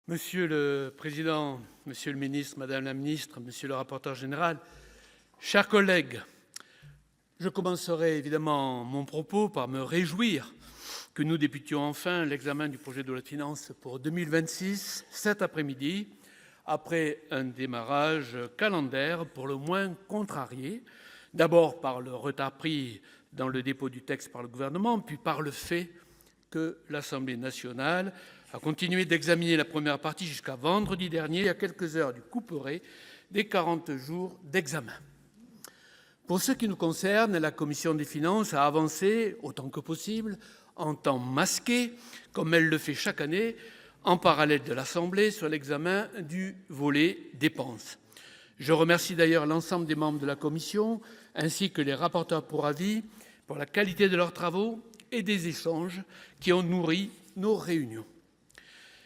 Monsieur le Président, Monsieur le Ministre, Madame la Ministre, Monsieur le rapporteur général, chers collègues, je commencerai évidemment mon propos par me réjouir que nous débutions enfin l'examen du projet de loi de finances pour 2026 cet après-midi, après un démarrage calendaire pour le moins contrarié, d'abord par le retard pris dans le dépôt du texte par le gouvernement, puis par le fait que l'Assemblée nationale a continué d'examiner la première partie jusqu'à vendredi dernier, à quelques heures du couperet des 40 jours d'examen. Pour ce qui nous concerne, la Commission des finances a avancé, autant que possible, en temps masqué, comme elle le fait chaque année, en parallèle de l'Assemblée, sur l'examen du volet dépenses. Je remercie d'ailleurs l'ensemble des membres de la Commission, ainsi que les rapporteurs pour avis, pour la qualité de leurs travaux et des échanges qui ont nourri nos réunions.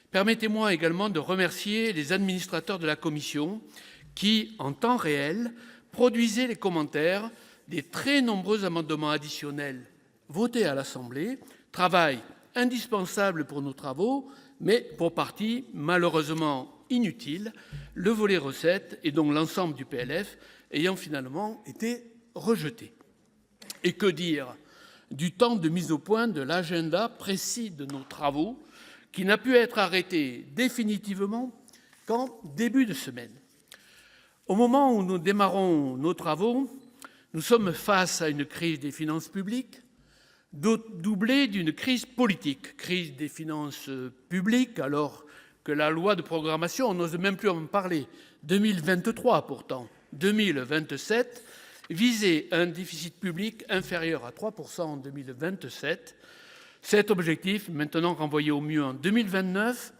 Permettez-moi également de remercier les administrateurs de la Commission qui, en temps réel, produisaient les commentaires des très nombreux amendements additionnels votés à l'Assemblée, travail indispensable pour nos travaux, mais pour partie malheureusement inutile, le volet recettes et donc l'ensemble du PLF ayant finalement été rejeté. Et que dire du temps de mise au point de l'agenda précis de nos travaux, qui n'a pu être arrêté définitivement qu'en début de semaine. Au moment où nous démarrons nos travaux, nous sommes face à une crise des finances publiques, doublée d'une crise politique. Crise des finances publiques, alors que la loi de programmation, on n'ose même plus en parler, 2023 pourtant, 2027, visait un déficit public inférieur à 3% en 2027. Cet objectif, maintenant renvoyé au mieux en 2029,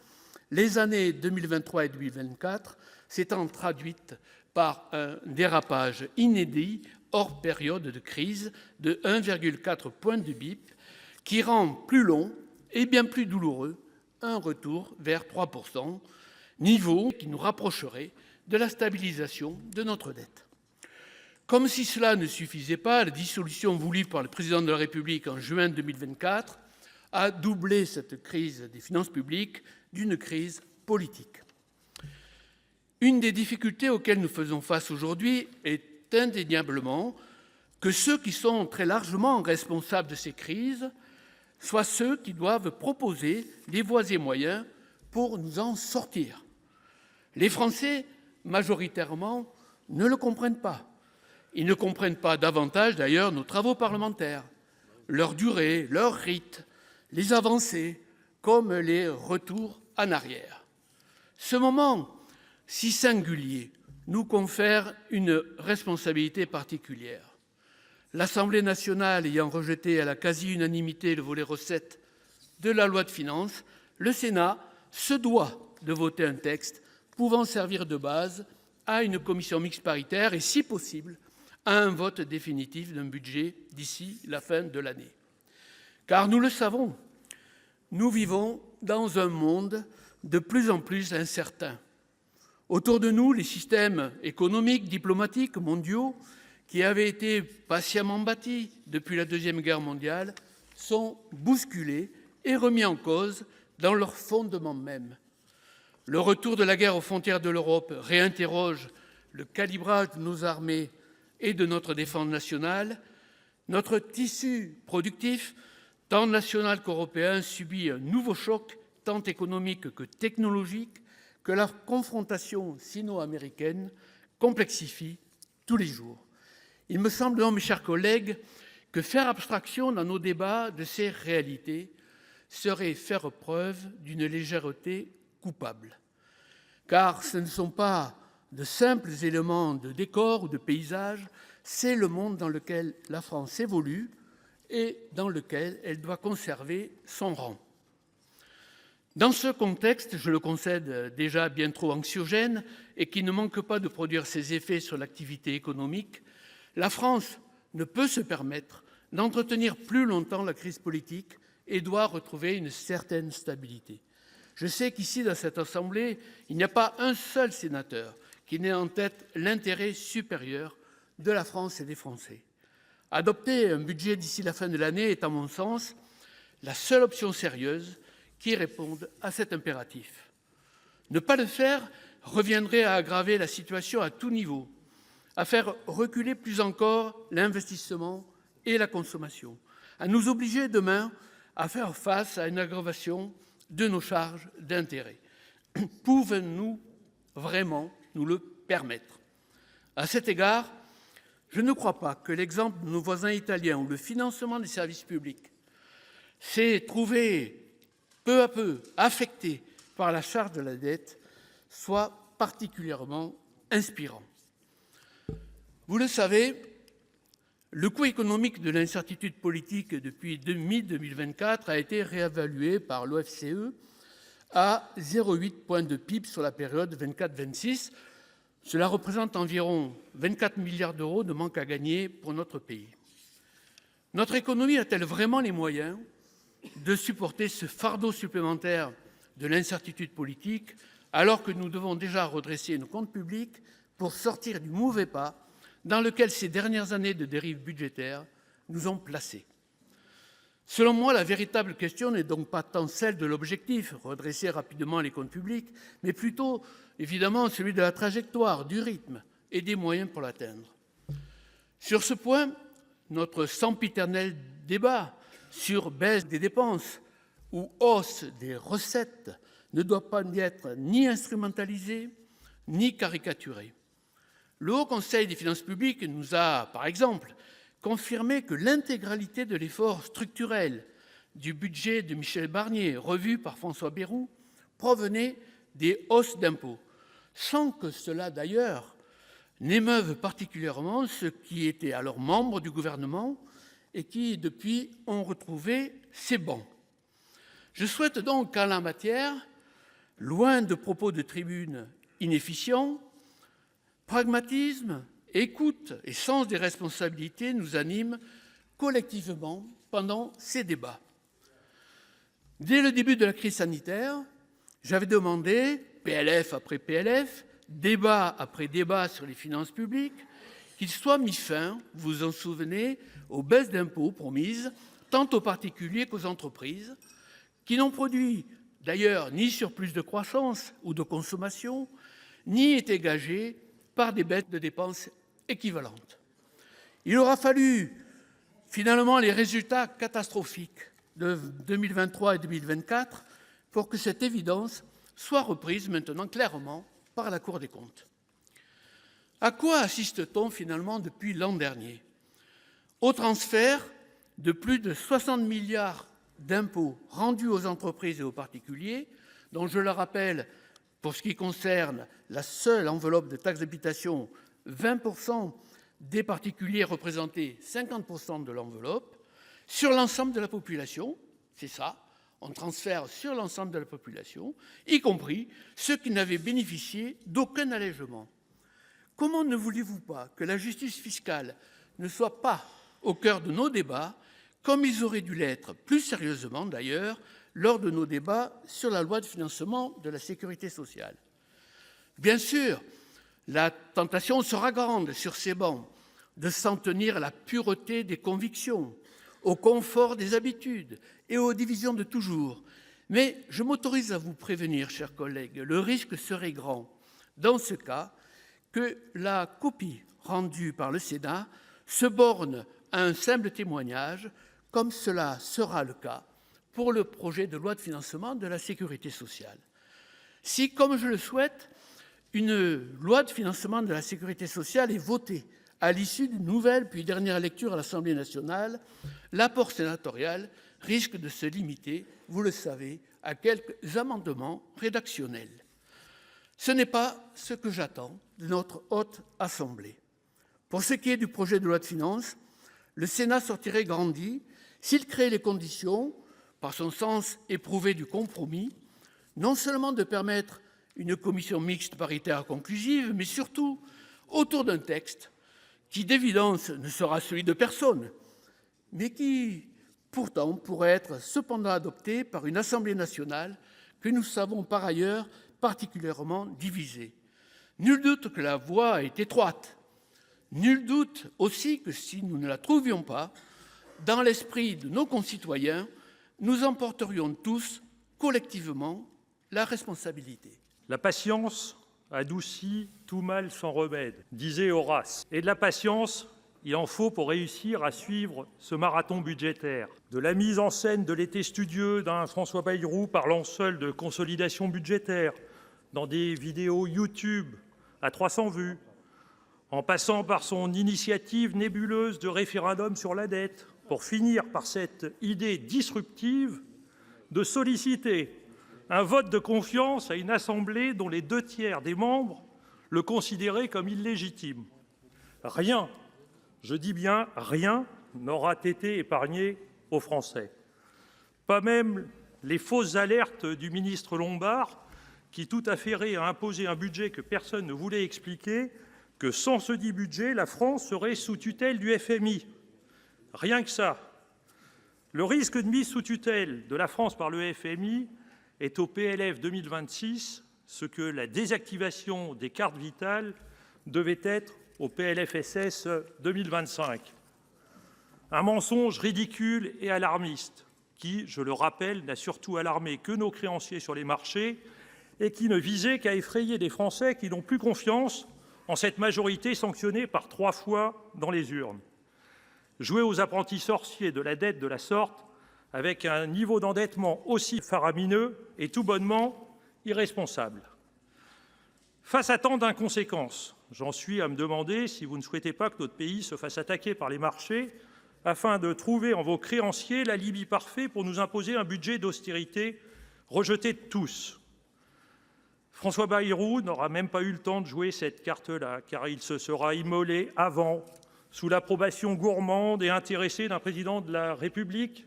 les années 2023 et 2024 s'étant traduites par un dérapage inédit hors période de crise de 1,4 point de BIP qui rend plus long et bien plus douloureux un retour vers 3%, niveau qui nous rapprocherait de la stabilisation de notre dette. Comme si cela ne suffisait pas, la dissolution voulue par le président de la République en juin 2024 a doublé cette crise des finances publiques d'une crise politique. Une des difficultés auxquelles nous faisons face aujourd'hui est indéniablement que ceux qui sont très largement responsables de ces crises soient ceux qui doivent proposer des voies et moyens pour nous en sortir. Les Français, majoritairement, ne le comprennent pas. Ils ne comprennent pas davantage, d'ailleurs, nos travaux parlementaires, leur durée, leur rythme, les avancées comme les retours en arrière. Ce moment si singulier nous confère une responsabilité particulière. L'Assemblée nationale ayant rejeté à la quasi-unanimité le volet recettes de la loi de finances, le Sénat se doit de voter un texte pouvant servir de base à une commission mixte paritaire et, si possible, à un vote définitif d'un budget d'ici la fin de l'année. Car nous le savons, nous vivons dans un monde de plus en plus incertain. Autour de nous, les systèmes économiques, diplomatiques, mondiaux, qui avaient été patiemment bâtis depuis la Deuxième Guerre mondiale, sont bousculés et remis en cause dans leur fondement même. Le retour de la guerre aux frontières de l'Europe réinterroge le calibrage de nos armées et de notre défense nationale. Notre tissu productif, tant national qu'européen, subit un nouveau choc, tant économique que technologique, que la confrontation sino-américaine complexifie tous les jours. Il me semble donc, mes chers collègues, que faire abstraction dans nos débats de ces réalités serait faire preuve d'une légèreté coupable. Car ce ne sont pas de simples éléments de décor ou de paysage, c'est le monde dans lequel la France évolue et dans lequel elle doit conserver son rang. Dans ce contexte, je le concède déjà bien trop anxiogène et qui ne manque pas de produire ses effets sur l'activité économique, la France ne peut se permettre d'entretenir plus longtemps la crise politique et doit retrouver une certaine stabilité. Je sais qu'ici, dans cette Assemblée, il n'y a pas un seul sénateur qui n'ait en tête l'intérêt supérieur de la France et des Français. Adopter un budget d'ici la fin de l'année est, à mon sens, la seule option sérieuse qui réponde à cet impératif. Ne pas le faire reviendrait à aggraver la situation à tout niveau, à faire reculer plus encore l'investissement et la consommation, à nous obliger demain à faire face à une aggravation de nos charges d'intérêt. Pouvons-nous vraiment nous le permettre? À cet égard, je ne crois pas que l'exemple de nos voisins italiens, où le financement des services publics s'est trouvé peu à peu affecté par la charge de la dette, soit particulièrement inspirant. Vous le savez, le coût économique de l'incertitude politique depuis mi-2024 a été réévalué par l'OFCE à 0,8 point de PIB sur la période 24-26. Cela représente environ 24 milliards d'euros de manque à gagner pour notre pays. Notre économie a-t-elle vraiment les moyens de supporter ce fardeau supplémentaire de l'incertitude politique, alors que nous devons déjà redresser nos comptes publics pour sortir du mauvais pas dans lequel ces dernières années de dérive budgétaire nous ont placés? Selon moi, la véritable question n'est donc pas tant celle de l'objectif, redresser rapidement les comptes publics, mais plutôt, évidemment, celui de la trajectoire, du rythme et des moyens pour l'atteindre. Sur ce point, notre sempiternel débat sur baisse des dépenses ou hausse des recettes ne doit pas être ni instrumentalisé ni caricaturé. Le Haut Conseil des finances publiques nous a, par exemple, confirmé que l'intégralité de l'effort structurel du budget de Michel Barnier, revu par François Bayrou, provenait des hausses d'impôts, sans que cela d'ailleurs n'émeuve particulièrement ceux qui étaient alors membres du gouvernement et qui, depuis, ont retrouvé ces bancs. Je souhaite donc qu'en la matière, loin de propos de tribune inefficients, pragmatisme, écoute et sens des responsabilités nous animent collectivement pendant ces débats. Dès le début de la crise sanitaire, j'avais demandé, PLF après PLF, débat après débat sur les finances publiques, qu'il soit mis fin, vous vous en souvenez, aux baisses d'impôts promises, tant aux particuliers qu'aux entreprises, qui n'ont produit d'ailleurs ni surplus de croissance ou de consommation, ni été gagées par des baisses de dépenses équivalentes. Il aura fallu finalement les résultats catastrophiques de 2023 et 2024 pour que cette évidence soit reprise maintenant clairement par la Cour des comptes. À quoi assiste-t-on finalement depuis l'an dernier? Au transfert de plus de 60 milliards d'impôts rendus aux entreprises et aux particuliers, dont, je le rappelle, pour ce qui concerne la seule enveloppe de taxe d'habitation, 20% des particuliers représentaient 50% de l'enveloppe, sur l'ensemble de la population, c'est ça, on transfère sur l'ensemble de la population, y compris ceux qui n'avaient bénéficié d'aucun allègement. Comment ne voulez-vous pas que la justice fiscale ne soit pas au cœur de nos débats, comme ils auraient dû l'être, plus sérieusement d'ailleurs, lors de nos débats sur la loi de financement de la sécurité sociale? Bien sûr, la tentation sera grande sur ces bancs de s'en tenir à la pureté des convictions, au confort des habitudes et aux divisions de toujours. Mais je m'autorise à vous prévenir, chers collègues, le risque serait grand, dans ce cas, que la copie rendue par le Sénat se borne à un simple témoignage, comme cela sera le cas pour le projet de loi de financement de la sécurité sociale. Si, comme je le souhaite, une loi de financement de la sécurité sociale est votée à l'issue d'une nouvelle puis dernière lecture à l'Assemblée nationale, l'apport sénatorial risque de se limiter, vous le savez, à quelques amendements rédactionnels. Ce n'est pas ce que j'attends de notre Haute Assemblée. Pour ce qui est du projet de loi de finances, le Sénat sortirait grandi s'il crée les conditions, par son sens éprouvé du compromis, non seulement de permettre une commission mixte paritaire conclusive, mais surtout autour d'un texte qui, d'évidence, ne sera celui de personne, mais qui, pourtant, pourrait être cependant adopté par une Assemblée nationale que nous savons par ailleurs particulièrement divisée. Nul doute que la voie est étroite. Nul doute aussi que si nous ne la trouvions pas, dans l'esprit de nos concitoyens, nous en porterions tous collectivement la responsabilité. La patience adoucit tout mal sans remède, disait Horace. Et de la patience, il en faut pour réussir à suivre ce marathon budgétaire. De la mise en scène de l'été studieux d'un François Bayrou parlant seul de consolidation budgétaire, dans des vidéos YouTube à 300 vues, en passant par son initiative nébuleuse de référendum sur la dette, pour finir par cette idée disruptive de solliciter un vote de confiance à une assemblée dont les 2/3 des membres le considéraient comme illégitime. Rien, je dis bien rien, n'aura été épargné aux Français. Pas même les fausses alertes du ministre Lombard, qui, tout affairé, a imposé un budget que personne ne voulait expliquer, que sans ce dit budget, la France serait sous tutelle du FMI. Rien que ça. Le risque de mise sous tutelle de la France par le FMI est au PLF 2026 ce que la désactivation des cartes vitales devait être au PLFSS 2025. Un mensonge ridicule et alarmiste qui, je le rappelle, n'a surtout alarmé que nos créanciers sur les marchés et qui ne visait qu'à effrayer des Français qui n'ont plus confiance en cette majorité sanctionnée par 3 fois dans les urnes. Jouer aux apprentis sorciers de la dette de la sorte, avec un niveau d'endettement aussi faramineux, est tout bonnement irresponsable. Face à tant d'inconséquences, j'en suis à me demander si vous ne souhaitez pas que notre pays se fasse attaquer par les marchés afin de trouver en vos créanciers l'alibi parfait pour nous imposer un budget d'austérité rejeté de tous. François Bayrou n'aura même pas eu le temps de jouer cette carte-là, car il se sera immolé avant, sous l'approbation gourmande et intéressée d'un président de la République,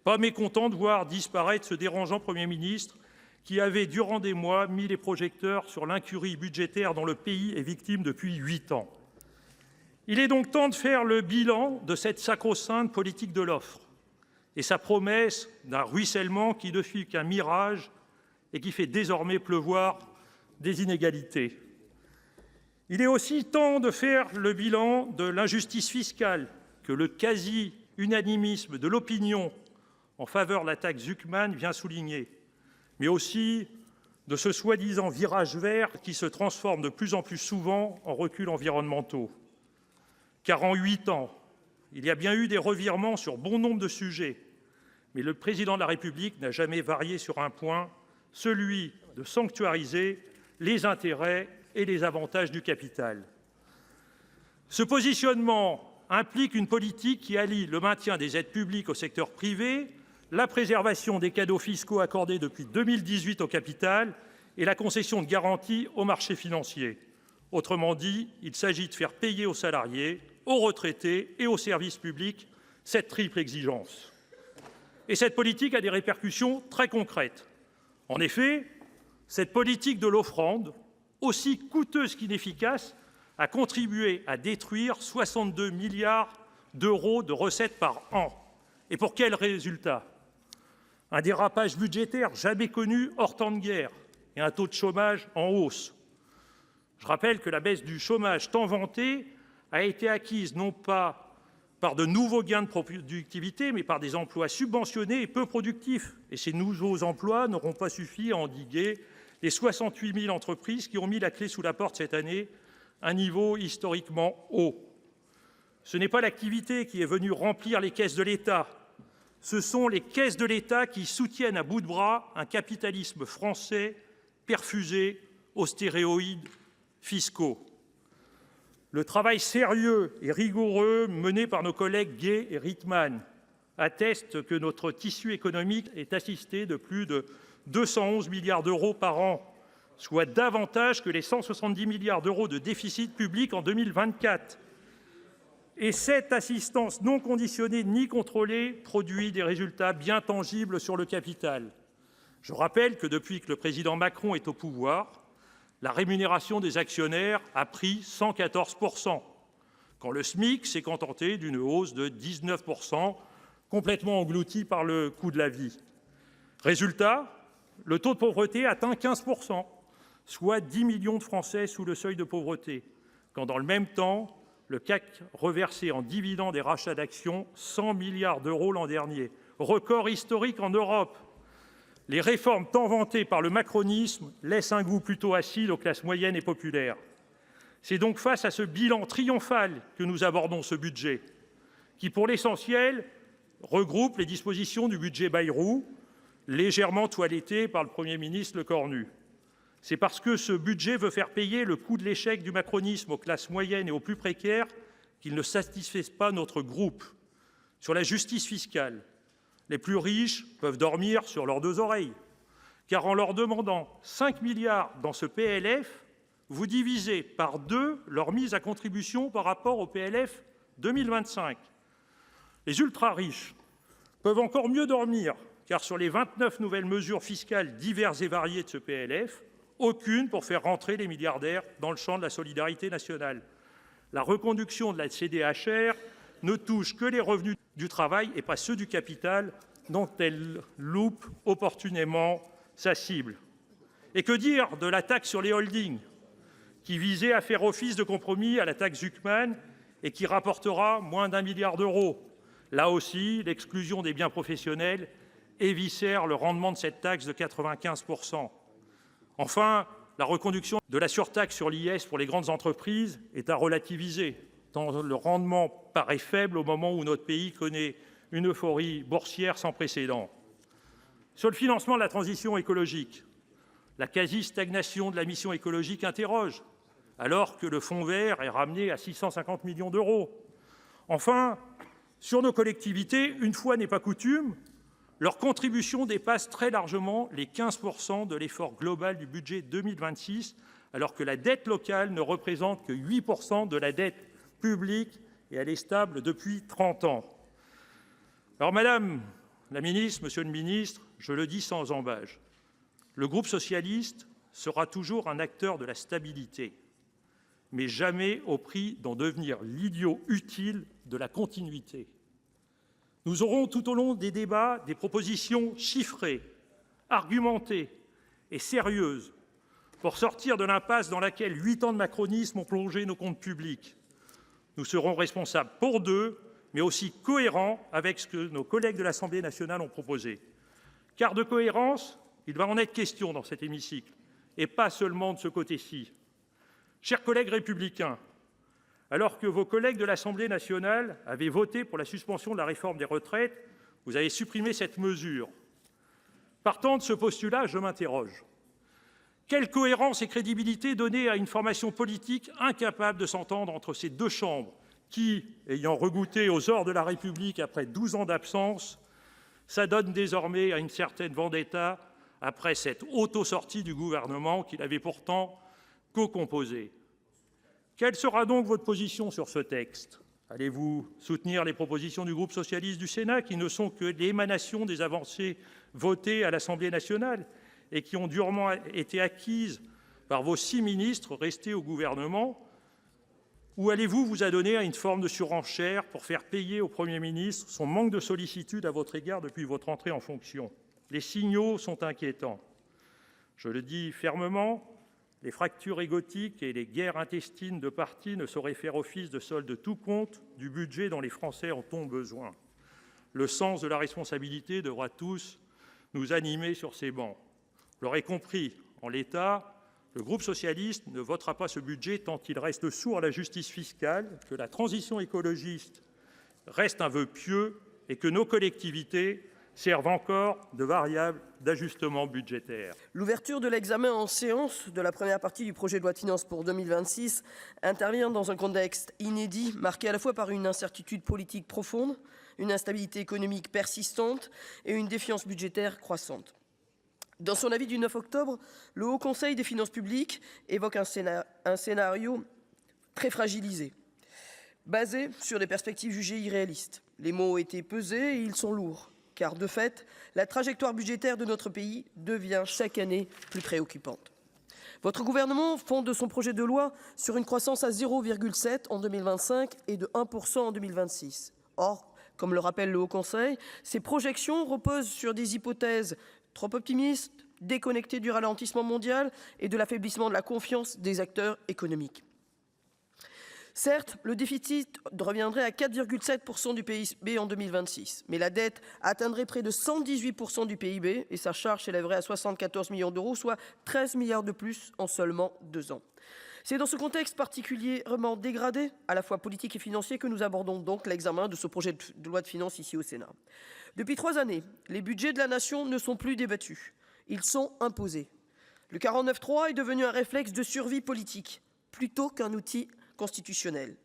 pas mécontent de voir disparaître ce dérangeant Premier ministre qui avait, durant des mois, mis les projecteurs sur l'incurie budgétaire dont le pays est victime depuis 8 ans. Il est donc temps de faire le bilan de cette sacro-sainte politique de l'offre et sa promesse d'un ruissellement qui ne fut qu'un mirage et qui fait désormais pleuvoir des inégalités. Il est aussi temps de faire le bilan de l'injustice fiscale que le quasi-unanimisme de l'opinion en faveur de la taxe Zuckman vient souligner, mais aussi de ce soi-disant virage vert qui se transforme de plus en plus souvent en reculs environnementaux. Car en 8 ans, il y a bien eu des revirements sur bon nombre de sujets, mais le président de la République n'a jamais varié sur un point, celui de sanctuariser les intérêts et les avantages du capital. Ce positionnement implique une politique qui allie le maintien des aides publiques au secteur privé, la préservation des cadeaux fiscaux accordés depuis 2018 au capital et la concession de garanties aux marchés financiers. Autrement dit, il s'agit de faire payer aux salariés, aux retraités et aux services publics cette triple exigence. Et cette politique a des répercussions très concrètes. En effet, cette politique de l'offrande, aussi coûteuse qu'inefficace, a contribué à détruire 62 milliards d'euros de recettes par an. Et pour quel résultat? Un dérapage budgétaire jamais connu hors temps de guerre et un taux de chômage en hausse. Je rappelle que la baisse du chômage tant vantée a été acquise non pas par de nouveaux gains de productivité, mais par des emplois subventionnés et peu productifs. Et ces nouveaux emplois n'auront pas suffi à endiguer les 68 000 entreprises qui ont mis la clé sous la porte cette année, un niveau historiquement haut. Ce n'est pas l'activité qui est venue remplir les caisses de l'État. Ce sont les caisses de l'État qui soutiennent à bout de bras un capitalisme français perfusé aux stéroïdes fiscaux. Le travail sérieux et rigoureux mené par nos collègues Gay et Rietmann atteste que notre tissu économique est assisté de plus de 211 milliards d'euros par an, soit davantage que les 170 milliards d'euros de déficit public en 2024. Et cette assistance non conditionnée ni contrôlée produit des résultats bien tangibles sur le capital. Je rappelle que depuis que le président Macron est au pouvoir, la rémunération des actionnaires a pris 114 %, quand le SMIC s'est contenté d'une hausse de 19 %, complètement engloutie par le coût de la vie. Résultat, le taux de pauvreté atteint 15 %, soit 10 millions de Français sous le seuil de pauvreté, quand dans le même temps, le CAC reversait en dividendes et rachats d'actions 100 milliards d'euros l'an dernier, record historique en Europe. Les réformes tant vantées par le macronisme laissent un goût plutôt acide aux classes moyennes et populaires. C'est donc face à ce bilan triomphal que nous abordons ce budget, qui, pour l'essentiel, regroupe les dispositions du budget Bayrou, légèrement toiletté par le Premier ministre Lecornu. C'est parce que ce budget veut faire payer le coût de l'échec du macronisme aux classes moyennes et aux plus précaires qu'il ne satisfait pas notre groupe. Sur la justice fiscale, les plus riches peuvent dormir sur leurs deux oreilles, car en leur demandant 5 milliards dans ce PLF, vous divisez par 2 leur mise à contribution par rapport au PLF 2025. Les ultra-riches peuvent encore mieux dormir, car sur les 29 nouvelles mesures fiscales diverses et variées de ce PLF, aucune pour faire rentrer les milliardaires dans le champ de la solidarité nationale. La reconduction de la CDHR ne touche que les revenus du travail et pas ceux du capital, dont elle loupe opportunément sa cible. Et que dire de la taxe sur les holdings, qui visait à faire office de compromis à la taxe Zuckman et qui rapportera moins d'1 milliard d'euros. Là aussi, l'exclusion des biens professionnels éviscère le rendement de cette taxe de 95%. Enfin, la reconduction de la surtaxe sur l'IS pour les grandes entreprises est à relativiser, tant le rendement paraît faible au moment où notre pays connaît une euphorie boursière sans précédent. Sur le financement de la transition écologique, la quasi-stagnation de la mission écologique interroge, alors que le fonds vert est ramené à 650 millions d'euros. Enfin, sur nos collectivités, une fois n'est pas coutume, leur contribution dépasse très largement les 15% de l'effort global du budget 2026, alors que la dette locale ne représente que 8% de la dette publique et elle est stable depuis 30 ans. Alors, Madame la Ministre, Monsieur le Ministre, je le dis sans ambages, le groupe socialiste sera toujours un acteur de la stabilité, mais jamais au prix d'en devenir l'idiot utile de la continuité. Nous aurons tout au long des débats des propositions chiffrées, argumentées et sérieuses pour sortir de l'impasse dans laquelle 8 ans de macronisme ont plongé nos comptes publics. Nous serons responsables pour deux, mais aussi cohérents avec ce que nos collègues de l'Assemblée nationale ont proposé. Car de cohérence, il va en être question dans cet hémicycle, et pas seulement de ce côté-ci. Chers collègues républicains, alors que vos collègues de l'Assemblée nationale avaient voté pour la suspension de la réforme des retraites, vous avez supprimé cette mesure. Partant de ce postulat, je m'interroge. Quelle cohérence et crédibilité donner à une formation politique incapable de s'entendre entre ces deux chambres qui, ayant regoûté aux ors de la République après 12 ans d'absence, s'adonne désormais à une certaine vendetta après cette auto-sortie du gouvernement qu'il avait pourtant co-composé. Quelle sera donc votre position sur ce texte? Allez-vous soutenir les propositions du groupe socialiste du Sénat qui ne sont que l'émanation des avancées votées à l'Assemblée nationale et qui ont durement été acquises par vos 6 ministres restés au gouvernement? Ou allez-vous vous adonner à une forme de surenchère pour faire payer au Premier ministre son manque de sollicitude à votre égard depuis votre entrée en fonction? Les signaux sont inquiétants. Je le dis fermement, les fractures égotiques et les guerres intestines de partis ne sauraient faire office de solde de tout compte du budget dont les Français en ont besoin. Le sens de la responsabilité devra tous nous animer sur ces bancs. Vous l'aurez compris, en l'état, le groupe socialiste ne votera pas ce budget tant il reste sourd à la justice fiscale, que la transition écologiste reste un vœu pieux et que nos collectivités servent encore de variable d'ajustement budgétaire. L'ouverture de l'examen en séance de la première partie du projet de loi de finances pour 2026 intervient dans un contexte inédit, marqué à la fois par une incertitude politique profonde, une instabilité économique persistante et une défiance budgétaire croissante. Dans son avis du 9 octobre, le Haut Conseil des finances publiques évoque un scénario très fragilisé, basé sur des perspectives jugées irréalistes. Les mots ont été pesés et ils sont lourds, car de fait, la trajectoire budgétaire de notre pays devient chaque année plus préoccupante. Votre gouvernement fonde son projet de loi sur une croissance à 0,7 en 2025 et de 1% en 2026. Or, comme le rappelle le Haut Conseil, ces projections reposent sur des hypothèses trop optimistes, déconnectées du ralentissement mondial et de l'affaiblissement de la confiance des acteurs économiques. Certes, le déficit reviendrait à 4,7% du PIB en 2026, mais la dette atteindrait près de 118% du PIB et sa charge s'élèverait à 74 millions d'euros, soit 13 milliards de plus en seulement 2 ans. C'est dans ce contexte particulièrement dégradé, à la fois politique et financier, que nous abordons donc l'examen de ce projet de loi de finances ici au Sénat. Depuis 3 années, les budgets de la nation ne sont plus débattus, ils sont imposés. Le 49.3 est devenu un réflexe de survie politique, plutôt qu'un outil constitutionnel.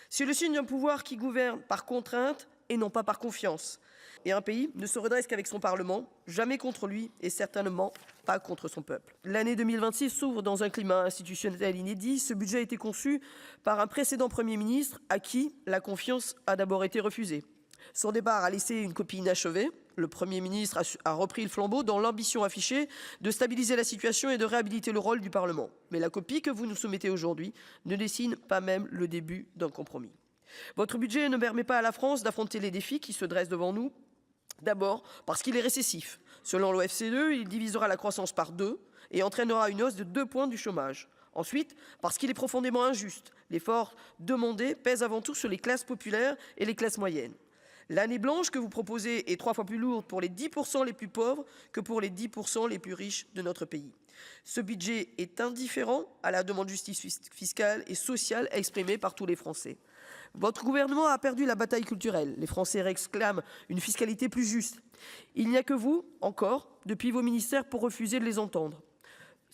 C'est le signe d'un pouvoir qui gouverne par contrainte et non pas par confiance. Et un pays ne se redresse qu'avec son Parlement, jamais contre lui et certainement pas contre son peuple. L'année 2026 s'ouvre dans un climat institutionnel inédit. Ce budget a été conçu par un précédent Premier ministre à qui la confiance a d'abord été refusée. Son départ a laissé une copie inachevée. Le Premier ministre a repris le flambeau dans l'ambition affichée de stabiliser la situation et de réhabiliter le rôle du Parlement. Mais la copie que vous nous soumettez aujourd'hui ne dessine pas même le début d'un compromis. Votre budget ne permet pas à la France d'affronter les défis qui se dressent devant nous. D'abord parce qu'il est récessif. Selon l'OFCE, il divisera la croissance par 2 et entraînera une hausse de 2 points du chômage. Ensuite, parce qu'il est profondément injuste. L'effort demandé pèse avant tout sur les classes populaires et les classes moyennes. L'année blanche que vous proposez est 3 fois plus lourde pour les 10% les plus pauvres que pour les 10% les plus riches de notre pays. Ce budget est indifférent à la demande de justice fiscale et sociale exprimée par tous les Français. Votre gouvernement a perdu la bataille culturelle. Les Français réclament une fiscalité plus juste. Il n'y a que vous, encore, depuis vos ministères, pour refuser de les entendre.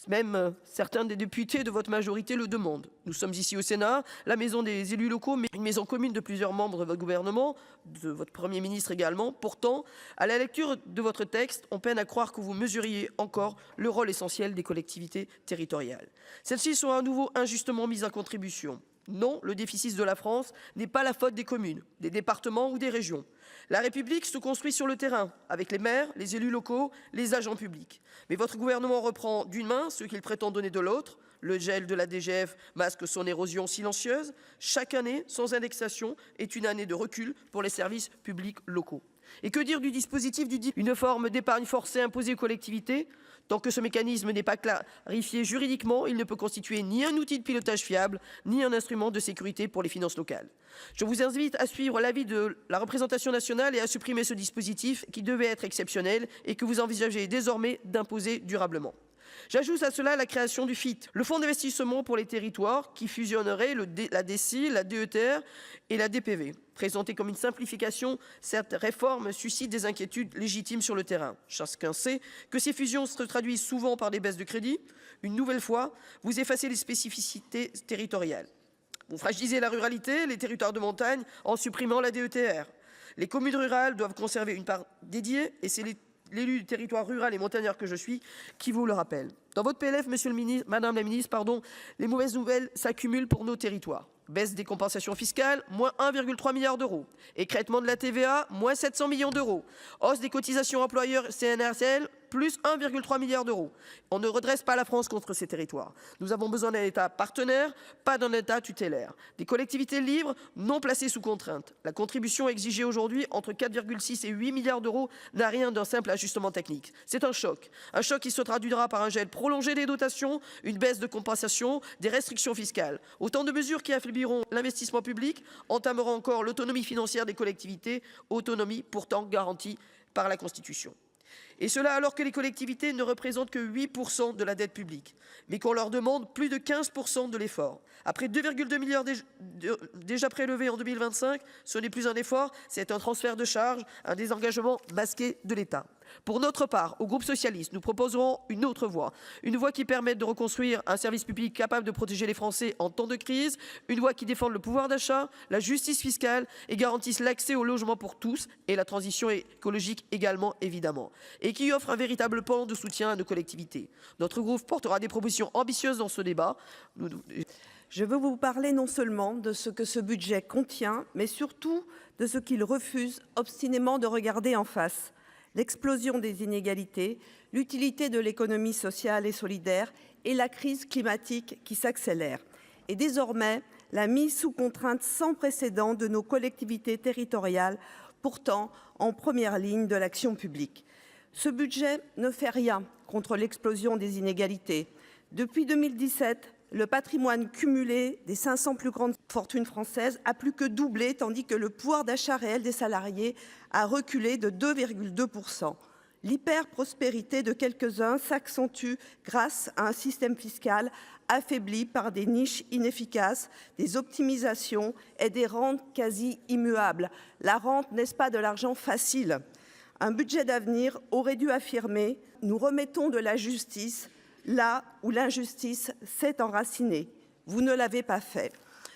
Même certains des députés de votre majorité le demandent. Nous sommes ici au Sénat, la maison des élus locaux, mais une maison commune de plusieurs membres de votre gouvernement, de votre Premier ministre également. Pourtant, à la lecture de votre texte, on peine à croire que vous mesuriez encore le rôle essentiel des collectivités territoriales. Celles-ci sont à nouveau injustement mises à contribution. Non, le déficit de la France n'est pas la faute des communes, des départements ou des régions. La République se construit sur le terrain, avec les maires, les élus locaux, les agents publics. Mais votre gouvernement reprend d'une main ce qu'il prétend donner de l'autre. Le gel de la DGF masque son érosion silencieuse. Chaque année, sans indexation, est une année de recul pour les services publics locaux. Et que dire du dispositif une forme d'épargne forcée imposée aux collectivités? Tant que ce mécanisme n'est pas clarifié juridiquement, il ne peut constituer ni un outil de pilotage fiable, ni un instrument de sécurité pour les finances locales. Je vous invite à suivre l'avis de la représentation nationale et à supprimer ce dispositif qui devait être exceptionnel et que vous envisagez désormais d'imposer durablement. J'ajoute à cela la création du FIT, le Fonds d'investissement pour les territoires, qui fusionnerait la DSIL, la DETR et la DPV. Présentée comme une simplification, cette réforme suscite des inquiétudes légitimes sur le terrain. Chacun sait que ces fusions se traduisent souvent par des baisses de crédits. Une nouvelle fois, vous effacez les spécificités territoriales. Vous fragilisez la ruralité, les territoires de montagne, en supprimant la DETR. Les communes rurales doivent conserver une part dédiée et c'est l'élu du territoire rural et montagnard que je suis qui vous le rappelle. Dans votre PLF, Madame la ministre, les mauvaises nouvelles s'accumulent pour nos territoires. Baisse des compensations fiscales, moins 1,3 milliard d'euros. Écrêtement de la TVA, moins 700 millions d'euros. Hausse des cotisations employeurs CNRCL, plus 1,3 milliard d'euros. On ne redresse pas la France contre ces territoires. Nous avons besoin d'un État partenaire, pas d'un État tutélaire. Des collectivités libres, non placées sous contrainte. La contribution exigée aujourd'hui entre 4,6 et 8 milliards d'euros n'a rien d'un simple ajustement technique. C'est un choc qui se traduira par un gel prolongé des dotations, une baisse de compensation, des restrictions fiscales. Autant de mesures qui affaibliront l'investissement public, entameront encore l'autonomie financière des collectivités, autonomie pourtant garantie par la Constitution. Et cela alors que les collectivités ne représentent que 8% de la dette publique, mais qu'on leur demande plus de 15% de l'effort. Après 2,2 milliards déjà prélevés en 2025, ce n'est plus un effort, c'est un transfert de charges, un désengagement masqué de l'État. Pour notre part, au groupe socialiste, nous proposerons une autre voie. Une voie qui permette de reconstruire un service public capable de protéger les Français en temps de crise. Une voie qui défende le pouvoir d'achat, la justice fiscale et garantisse l'accès au logement pour tous et la transition écologique également, évidemment. Et qui offre un véritable plan de soutien à nos collectivités. Notre groupe portera des propositions ambitieuses dans ce débat. Je veux vous parler non seulement de ce que ce budget contient, mais surtout de ce qu'il refuse obstinément de regarder en face. L'explosion des inégalités, l'utilité de l'économie sociale et solidaire et la crise climatique qui s'accélère. Et désormais, la mise sous contrainte sans précédent de nos collectivités territoriales, pourtant en première ligne de l'action publique. Ce budget ne fait rien contre l'explosion des inégalités. Depuis 2017, le patrimoine cumulé des 500 plus grandes fortunes françaises a plus que doublé, tandis que le pouvoir d'achat réel des salariés a reculé de 2,2 %. L'hyper-prospérité de quelques-uns s'accentue grâce à un système fiscal affaibli par des niches inefficaces, des optimisations et des rentes quasi immuables. La rente, n'est-ce pas de l'argent facile? Un budget d'avenir aurait dû affirmer « Nous remettons de la justice là où l'injustice s'est enracinée ». Vous ne l'avez pas fait.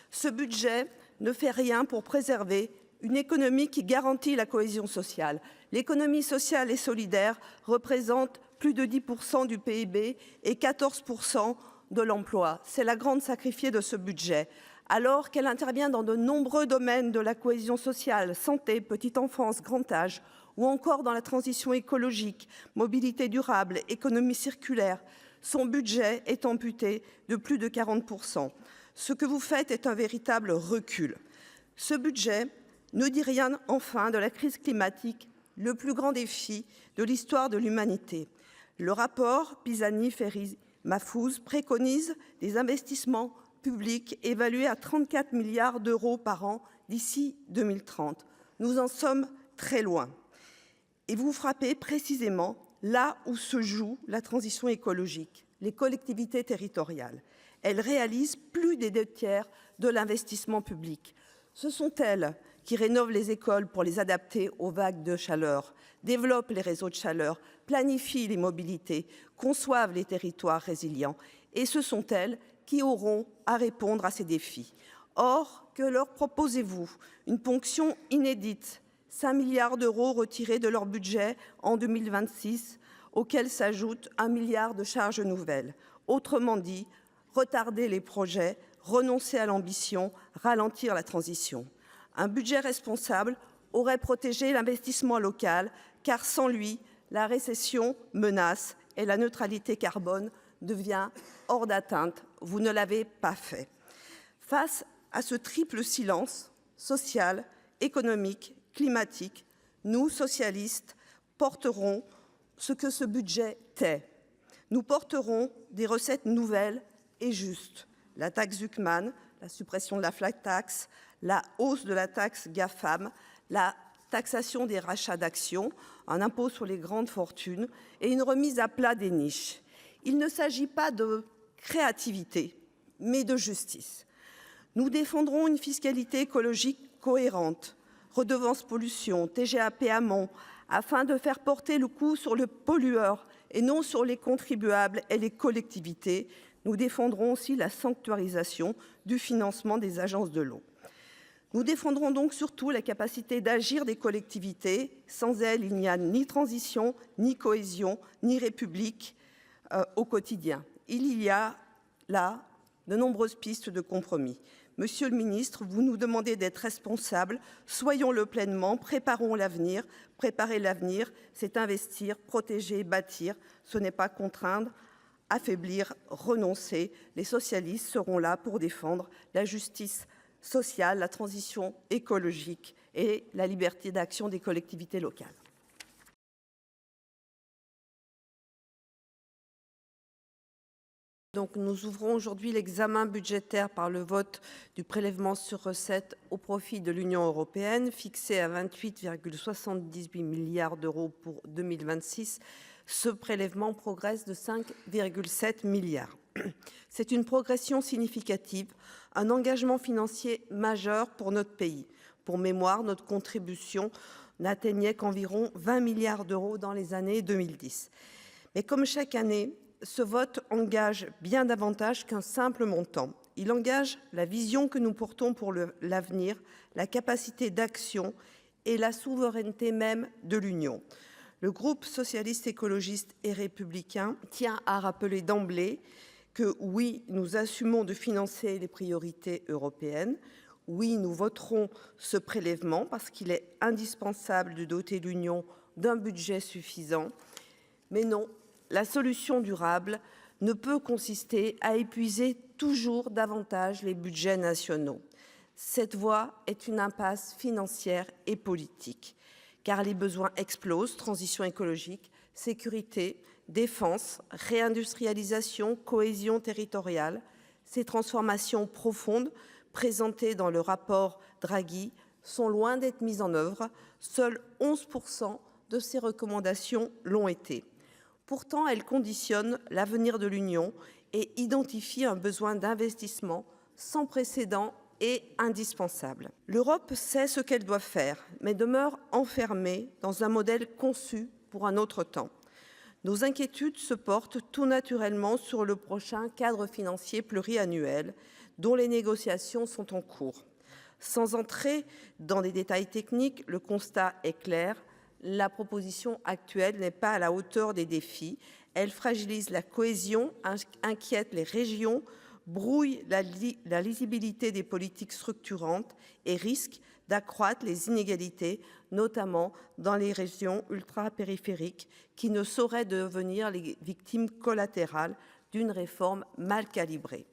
Ce budget ne fait rien pour préserver une économie qui garantit la cohésion sociale. L'économie sociale et solidaire représente plus de 10 % du PIB et 14 % de l'emploi. C'est la grande sacrifiée de ce budget. Alors qu'elle intervient dans de nombreux domaines de la cohésion sociale, santé, petite enfance, grand âge, ou encore dans la transition écologique, mobilité durable, économie circulaire, son budget est amputé de plus de 40 %. Ce que vous faites est un véritable recul. Ce budget ne dit rien, enfin, de la crise climatique, le plus grand défi de l'histoire de l'humanité. Le rapport Pisani-Ferry-Mahfouz préconise des investissements publics évalués à 34 milliards d'euros par an d'ici 2030. Nous en sommes très loin. Et vous frappez précisément là où se joue la transition écologique, les collectivités territoriales. Elles réalisent plus des 2 % de l'investissement public. Ce sont elles qui rénovent les écoles pour les adapter aux vagues de chaleur, développent les réseaux de chaleur, planifient les mobilités, conçoivent les territoires résilients. Et ce sont elles qui auront à répondre à ces défis. Or, que leur proposez-vous? Une ponction inédite, 5 milliards d'euros retirés de leur budget en 2026, auxquels s'ajoute 1 milliard de charges nouvelles. Autrement dit, retarder les projets, renoncer à l'ambition, ralentir la transition. Un budget responsable aurait protégé l'investissement local, car sans lui, la récession menace et la neutralité carbone devient hors d'atteinte. Vous ne l'avez pas fait. Face à ce triple silence social, économique, climatique, nous, socialistes, porterons ce que ce budget tait. Nous porterons des recettes nouvelles et justes. La taxe Zuckman, la suppression de la flat tax, la hausse de la taxe GAFAM, la taxation des rachats d'actions, un impôt sur les grandes fortunes et une remise à plat des niches. Il ne s'agit pas de créativité, mais de justice. Nous défendrons une fiscalité écologique cohérente, redevance pollution, TGAP amont, afin de faire porter le coût sur le pollueur et non sur les contribuables et les collectivités. Nous défendrons aussi la sanctuarisation du financement des agences de l'eau. Nous défendrons donc surtout la capacité d'agir des collectivités. Sans elles, il n'y a ni transition, ni cohésion, ni république au quotidien. Il y a là de nombreuses pistes de compromis. Monsieur le ministre, vous nous demandez d'être responsables. Soyons-le pleinement, préparons l'avenir. Préparer l'avenir, c'est investir, protéger, bâtir. Ce n'est pas contraindre, affaiblir, renoncer. Les socialistes seront là pour défendre la justice sociale, la transition écologique et la liberté d'action des collectivités locales. Donc, nous ouvrons aujourd'hui l'examen budgétaire par le vote du prélèvement sur recettes au profit de l'Union européenne, fixé à 28,78 milliards d'euros pour 2026. Ce prélèvement progresse de 5,7 milliards. C'est une progression significative, un engagement financier majeur pour notre pays. Pour mémoire, notre contribution n'atteignait qu'environ 20 milliards d'euros dans les années 2010. Mais comme chaque année, ce vote engage bien davantage qu'un simple montant. Il engage la vision que nous portons pour l'avenir, la capacité d'action et la souveraineté même de l'Union. Le groupe socialiste, écologiste et républicain tient à rappeler d'emblée que oui, nous assumons de financer les priorités européennes. Oui, nous voterons ce prélèvement parce qu'il est indispensable de doter l'Union d'un budget suffisant. Mais non, la solution durable ne peut consister à épuiser toujours davantage les budgets nationaux. Cette voie est une impasse financière et politique, car les besoins explosent, transition écologique, sécurité, défense, réindustrialisation, cohésion territoriale. Ces transformations profondes, présentées dans le rapport Draghi, sont loin d'être mises en œuvre. Seuls 11% de ces recommandations l'ont été. Pourtant, elles conditionnent l'avenir de l'Union et identifient un besoin d'investissement sans précédent et indispensable. L'Europe sait ce qu'elle doit faire, mais demeure enfermée dans un modèle conçu pour un autre temps. Nos inquiétudes se portent tout naturellement sur le prochain cadre financier pluriannuel, dont les négociations sont en cours. Sans entrer dans des détails techniques, le constat est clair. La proposition actuelle n'est pas à la hauteur des défis. Elle fragilise la cohésion, inquiète les régions, brouille la lisibilité des politiques structurantes et risque d'accroître les inégalités, notamment dans les régions ultra-périphériques, qui ne sauraient devenir les victimes collatérales d'une réforme mal calibrée.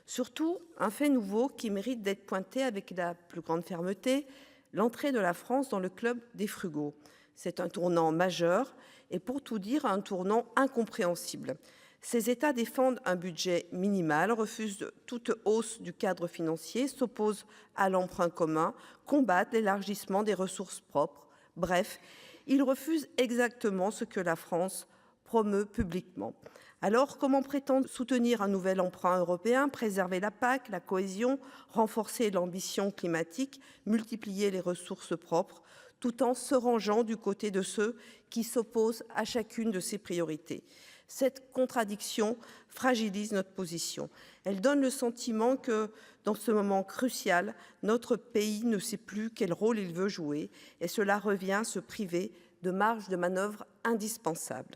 Surtout, un fait nouveau qui mérite d'être pointé avec la plus grande fermeté, l'entrée de la France dans le club des frugaux. C'est un tournant majeur et, pour tout dire, un tournant incompréhensible. Ces États défendent un budget minimal, refusent toute hausse du cadre financier, s'opposent à l'emprunt commun, combattent l'élargissement des ressources propres. Bref, ils refusent exactement ce que la France promeut publiquement. Alors, comment prétendre soutenir un nouvel emprunt européen, préserver la PAC, la cohésion, renforcer l'ambition climatique, multiplier les ressources propres, tout en se rangeant du côté de ceux qui s'opposent à chacune de ces priorités? Cette contradiction fragilise notre position. Elle donne le sentiment que, dans ce moment crucial, notre pays ne sait plus quel rôle il veut jouer, et cela revient à se priver de marge de manœuvre indispensable.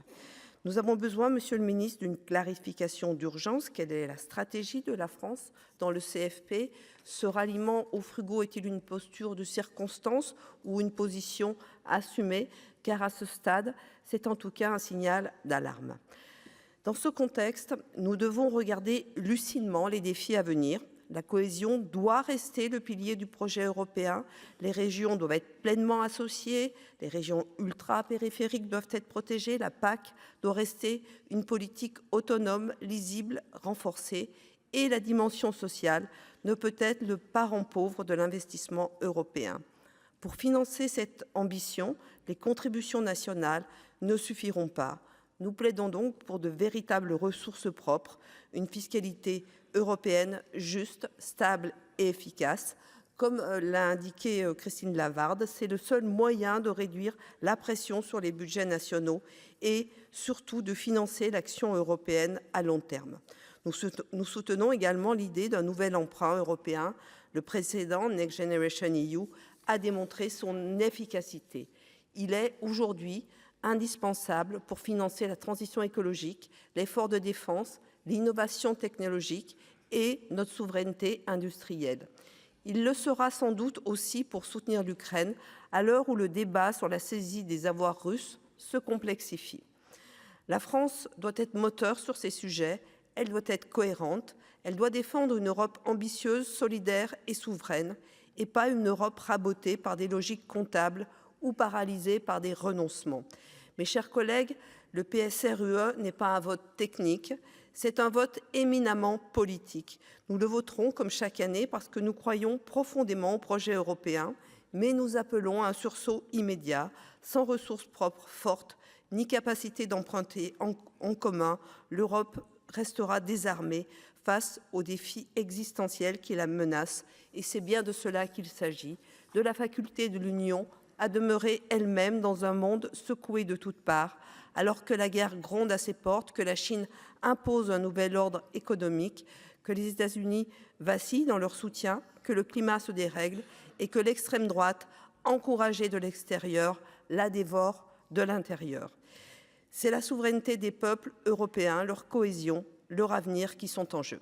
Nous avons besoin, Monsieur le ministre, d'une clarification d'urgence. Quelle est la stratégie de la France dans le CFP? Ce ralliement aux frugaux est-il une posture de circonstance ou une position assumée? Car à ce stade, c'est en tout cas un signal d'alarme. Dans ce contexte, nous devons regarder lucidement les défis à venir. La cohésion doit rester le pilier du projet européen. Les régions doivent être pleinement associées. Les régions ultra-périphériques doivent être protégées. La PAC doit rester une politique autonome, lisible, renforcée. Et la dimension sociale ne peut être le parent pauvre de l'investissement européen. Pour financer cette ambition, les contributions nationales ne suffiront pas. Nous plaidons donc pour de véritables ressources propres, une fiscalité européenne juste, stable et efficace. Comme l'a indiqué Christine Lavarde, c'est le seul moyen de réduire la pression sur les budgets nationaux et surtout de financer l'action européenne à long terme. Nous soutenons également l'idée d'un nouvel emprunt européen. Le précédent, Next Generation EU, a démontré son efficacité. Il est aujourd'hui indispensable pour financer la transition écologique, l'effort de défense, l'innovation technologique et notre souveraineté industrielle. Il le sera sans doute aussi pour soutenir l'Ukraine à l'heure où le débat sur la saisie des avoirs russes se complexifie. La France doit être moteur sur ces sujets, elle doit être cohérente, elle doit défendre une Europe ambitieuse, solidaire et souveraine, et pas une Europe rabotée par des logiques comptables ou paralysée par des renoncements. Mes chers collègues, le PSR-UE n'est pas un vote technique, c'est un vote éminemment politique. Nous le voterons comme chaque année parce que nous croyons profondément au projet européen, mais nous appelons à un sursaut immédiat, sans ressources propres fortes, ni capacité d'emprunter en commun. L'Europe restera désarmée face aux défis existentiels qui la menacent, et c'est bien de cela qu'il s'agit, de la faculté de l'Union à demeurer elle-même dans un monde secoué de toutes parts, alors que la guerre gronde à ses portes, que la Chine impose un nouvel ordre économique, que les États-Unis vacillent dans leur soutien, que le climat se dérègle et que l'extrême droite, encouragée de l'extérieur, la dévore de l'intérieur. C'est la souveraineté des peuples européens, leur cohésion, leur avenir qui sont en jeu.